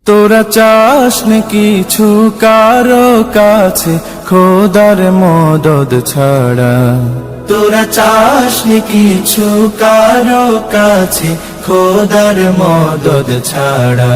তোরা চাস নে কিছু কারো কাছে খোদার মদদ ছাড়া, তোরা চাস নে কিছু কারো কাছে খোদার মদদ ছাড়া।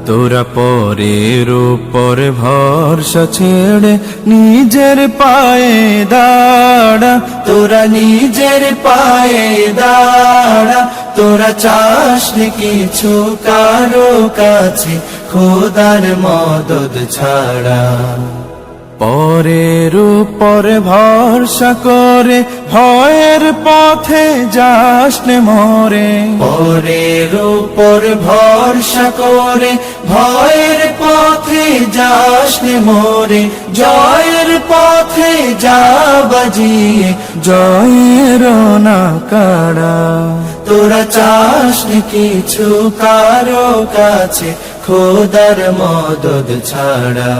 তোরা পরের উপর ভরসা ছেড়ে নিজের পায়ে দাঁড়া, তোরা নিজের পায়ে দাঁড়া। তোরা চাস নে কিছু কারো কাছে খোদার মদদ ছাড়া। পরের উপর ভরসা করে ভয়ের পথে যাস নে মরে, পরের উপর ভরসা করে ভয়ের পথে যাস নে মরে। জয়ের পথে যা বাজিয়ে জয়ের না কাড়া। তোরা চাস নে কিছু কারো কাছে খোদার মদদ ছাড়া।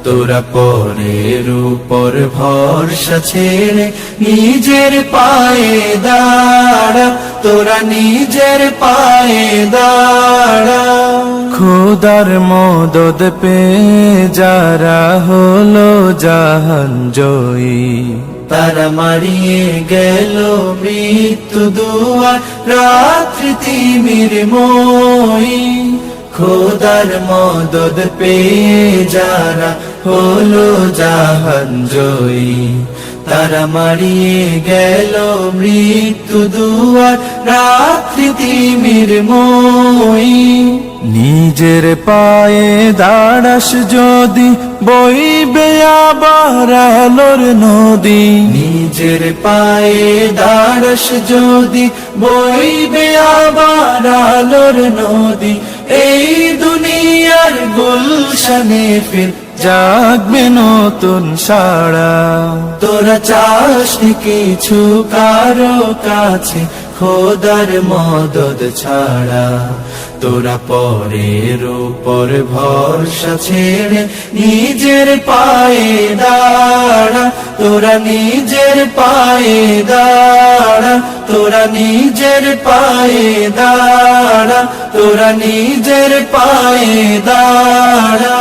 তোরা পরের উপর ভরসা ছেড়ে নিজের পায়ে দাঁড়া, তোরা নিজের পায়ে দাঁড়া। খোদার মদদ পেয়ে যারা হলো জাহান জয়ী, তারা মারিয়ে গেল মৃত্যু দুয়ার রাত্রি তিমির মই। খোদার মদদ পেয়ে যারা হলো জাহান জয়ী, তারা মারিয়ে গেল মৃত্যু দুয়ার রাত্রি তিমির মই। নিজের পায়ে দাঁড়াস যদি বইবে আবার আলোর নদী, নিজের পায়ে দাঁড়াস যদি বইবে আবার আলোর নদী। এই দুনিয়ার গুলশানে ফির জাগবে নতুন সাড়া। তোরা চাস নে কিছু কারো কাছে খোদার মদদ ছাড়া। তোরা পরের উপর ভরসা ছেড়ে নিজের পায়ে দাঁড়া, তোরা নিজের পায়ে দাঁড়া। তোরা নিজের পায়ে দাঁড়া, তোরা নিজের পায়ে দাঁড়া।